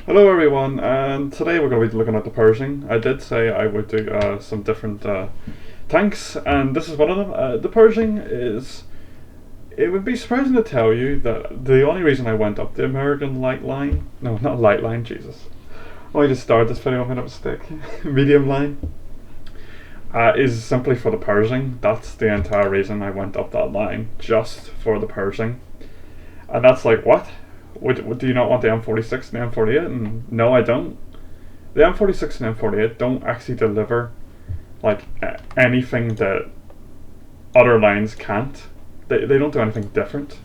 Hello everyone, and today we're going to be looking at the Pershing. I did say I would do some different tanks, and this is one of them. The Pershing is... It would be surprising to tell you that the only reason I went up the American light line... No, not light line, Jesus. Oh, I just started this video, I made a mistake. Medium line. Is simply for the Pershing. That's the entire reason I went up that line, just for the Pershing. And that's like, what? Do you not want the M46 and the M48? And no, I don't. The M46 and M48 don't actually deliver like anything that other lines can't. They don't do anything different.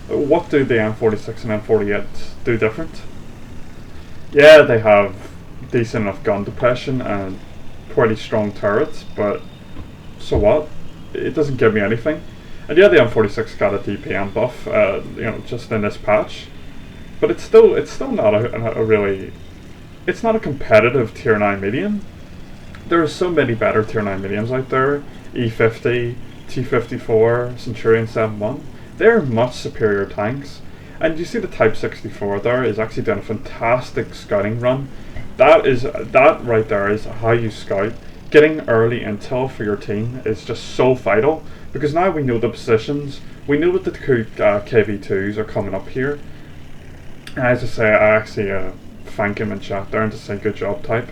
What do the M46 and M48 do different? Yeah, they have decent enough gun depression and pretty strong turrets, but so what? It doesn't give me anything. And yeah, the M46 got a DPM buff, just in this patch, but it's still not a really, it's not a competitive tier 9 medium. There are so many better tier 9 mediums out there. E50, T54, Centurion 71. They're much superior tanks. And you see the Type 64 there is actually doing a fantastic scouting run. That right there is how you scout. Getting early intel for your team is just so vital, because now we know the positions, we know that the KV2s are coming up here. And as I say, I actually thank him in chat there and to say good job type.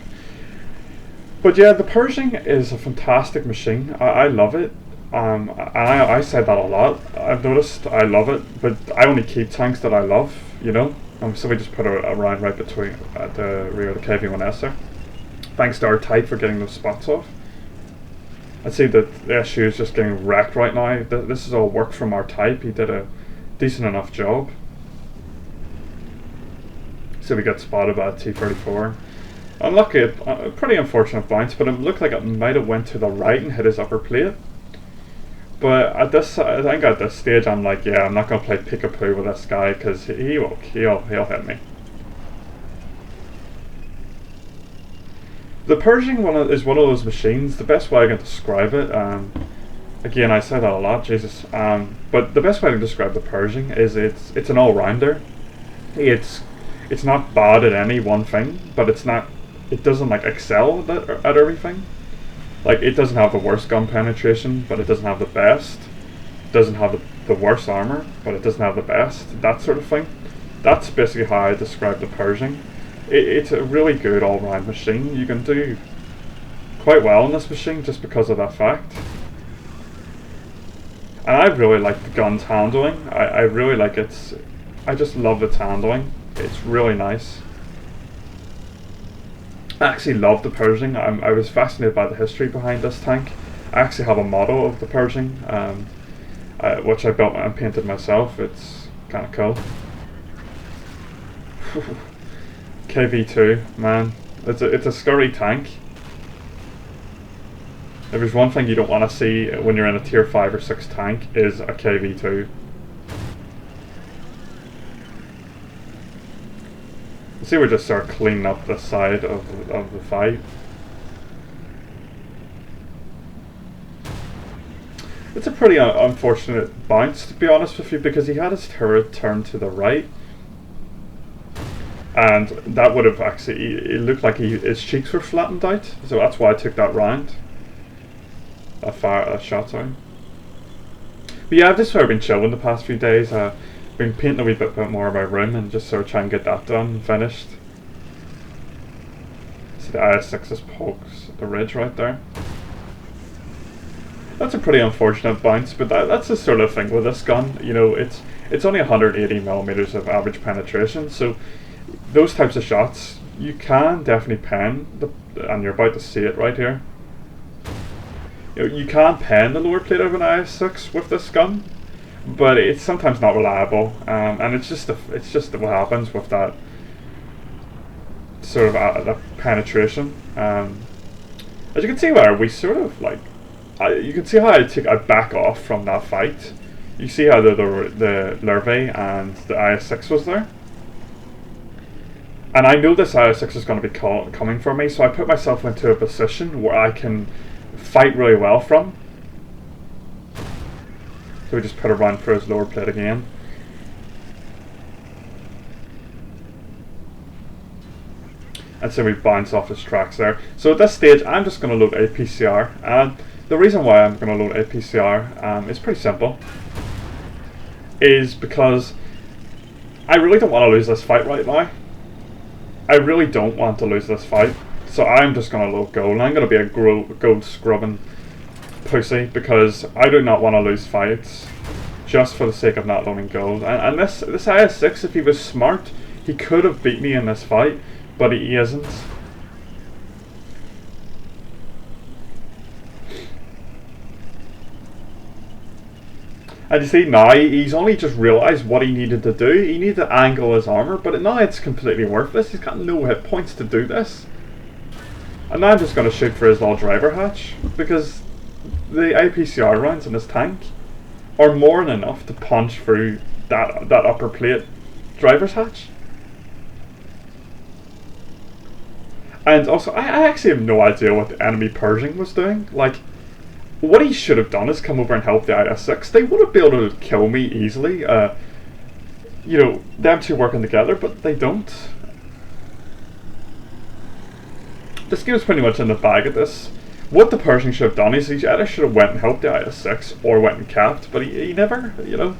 But yeah, the Pershing is a fantastic machine. I love it. And I said that a lot. I've noticed I love it, but I only keep tanks that I love, you know. So we just put a round right between at the rear of the KV1S there. Thanks to our type for getting those spots off. I see that the SU is just getting wrecked right now. This is all work from our type. He did a decent enough job. So we got spotted by a T-34. Unlucky, a pretty unfortunate bounce, but it looked like it might have went to the right and hit his upper plate. But I think at this stage I'm like, yeah, I'm not going to play peek-a-poo with this guy, because he'll hit me. The Pershing is one of those machines. The best way I can describe it, again I say that a lot, Jesus. But the best way to describe the Pershing is it's an all-rounder. It's not bad at any one thing, but it doesn't like excel at everything. Like, it doesn't have the worst gun penetration, but it doesn't have the best. It doesn't have the worst armor, but it doesn't have the best. That sort of thing. That's basically how I describe the Pershing. It's a really good all-round machine. You can do quite well in this machine just because of that fact. And I really like the gun's handling. I really like its... I just love its handling. It's really nice. I actually love the Pershing. I was fascinated by the history behind this tank. I actually have a model of the Pershing, which I built and painted myself. It's kind of cool. KV2, man, it's a scurry tank. If there's one thing you don't want to see when you're in a tier 5 or 6 tank, is a KV2. See, we just start cleaning up the side of the fight. It's a pretty unfortunate bounce, to be honest with you, because he had his turret turned to the right. And that would have actually, it looked like his cheeks were flattened out, so that's why I took that round. A shot, sorry. But yeah, I've just sort of been chilling the past few days. Been painting a wee bit more of my room and just sort of trying to get that done and finished. See the IS-6 just pokes the ridge right there. That's a pretty unfortunate bounce, but that's the sort of thing with this gun. You know, it's only 180mm of average penetration, so those types of shots you can definitely pen, and you're about to see it right here. You can pen the lower plate of an IS-6 with this gun, but it's sometimes not reliable, and it's just what happens with that sort of that penetration. As you can see there, we sort of like, you can see how I back off from that fight. You see how the Lurvey and the IS-6 was there. And I know this IS-6 is going to be coming for me, so I put myself into a position where I can fight really well from. So we just put a run for his lower plate again. and so we bounce off his tracks there. So at this stage, I'm just going to load a PCR, and the reason why I'm going to load a PCR is pretty simple, is because I really don't want to lose this fight right now. I really don't want to lose this fight, so I'm just going to load gold. I'm going to be a gold scrubbing pussy, because I do not want to lose fights just for the sake of not loading gold. And this IS-6, if he was smart, he could have beat me in this fight, but he isn't. And you see, now he's only just realised what he needed to do. He needed to angle his armour, but now it's completely worthless. He's got no hit points to do this. And now I'm just going to shoot for his little driver hatch, because the APCR rounds in this tank are more than enough to punch through that upper plate driver's hatch. And also, I actually have no idea what the enemy Pershing was doing. Like, what he should have done is come over and help the IS-6. They would have been able to kill me easily. You know, them two working together, but they don't. This game's pretty much in the bag at this. What the Pershing should have done is he either should have went and helped the IS-6 or went and capped, but he never, you know.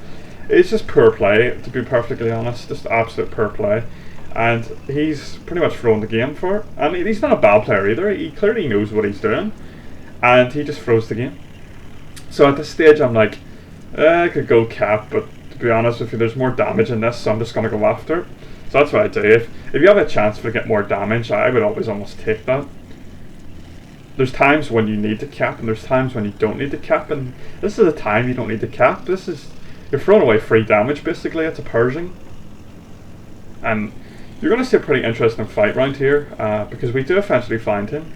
It's just poor play, to be perfectly honest. Just absolute poor play. And he's pretty much thrown the game for it. And he's not a bad player either. He clearly knows what he's doing. And he just throws the game. So at this stage I'm like, I could go cap, but to be honest with you, there's more damage in this, so I'm just going to go after it. So that's what I do. If you have a chance to get more damage, I would always almost take that. There's times when you need to cap, and there's times when you don't need to cap, and this is a time you don't need to cap. This is, you're throwing away free damage basically. It's a Pershing. And you're going to see a pretty interesting fight round here, because we do eventually find him.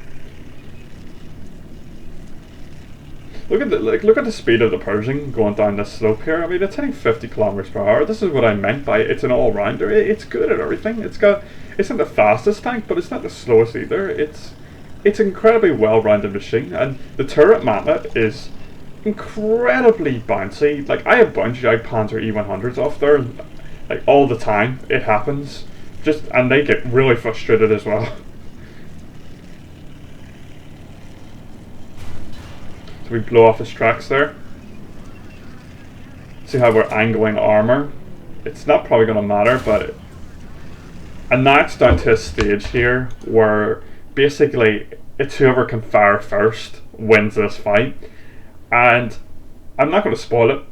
Look at the speed of the Pershing going down this slope here. I mean, it's hitting 50 kilometers per hour. This is what I meant by it's an all-rounder. It's good at everything. It's not the fastest tank, but it's not the slowest either. It's an incredibly well-rounded machine, and the turret manta is incredibly bouncy. Like, I have bungee out Panzer E100s off there, like all the time. It happens, and they get really frustrated as well. We blow off his tracks there. See how we're angling armor? It's not probably going to matter, but and now it's down to a stage here where basically it's whoever can fire first wins this fight. And I'm not going to spoil it,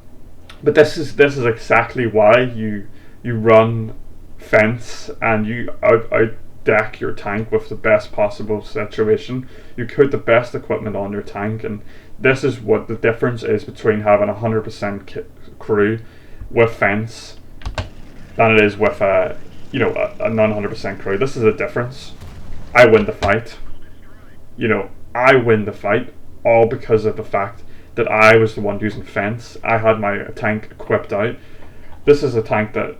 but this is exactly why you run fence and you out deck your tank with the best possible situation. You put the best equipment on your tank, and this is what the difference is between having 100% crew with fence than it is with a non-100% crew. This is a difference. I win the fight. I win the fight all because of the fact that I was the one using fence. I had my tank equipped out. This is a tank that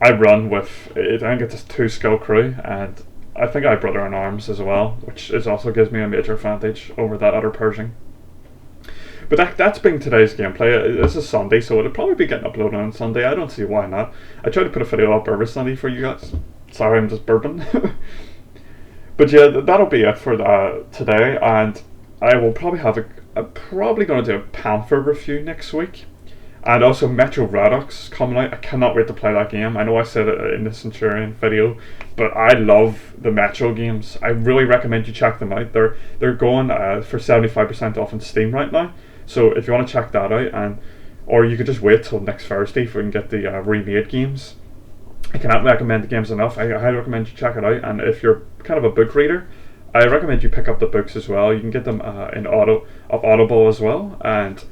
I run with, I think it's a 2-skill crew, and I think I have brother in arms as well, which also gives me a major advantage over that other Pershing. But that's been today's gameplay. This is Sunday, so it'll probably be getting uploaded on Sunday. I don't see why not. I tried to put a video up every Sunday for you guys. Sorry, I'm just burping. But yeah, that'll be it for today, and I will probably have I'm probably going to do a Panther review next week. And also Metro Redux coming out. I cannot wait to play that game. I know I said it in the Centurion video, but I love the Metro games. I really recommend you check them out. They're going for 75% off on Steam right now. So if you want to check that out, or you could just wait till next Thursday if we can get the remade games. I cannot recommend the games enough. I highly recommend you check it out. And if you're kind of a book reader, I recommend you pick up the books as well. You can get them in Audible as well, and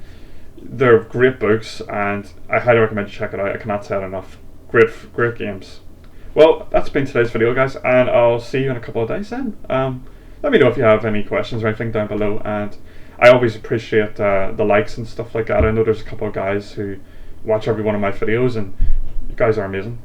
they're great books, and I highly recommend you check it out. I cannot say it enough. Great games. Well, that's been today's video, guys, and I'll see you in a couple of days then. Let me know if you have any questions or anything down below, and I always appreciate the likes and stuff like that. I know there's a couple of guys who watch every one of my videos, and you guys are amazing.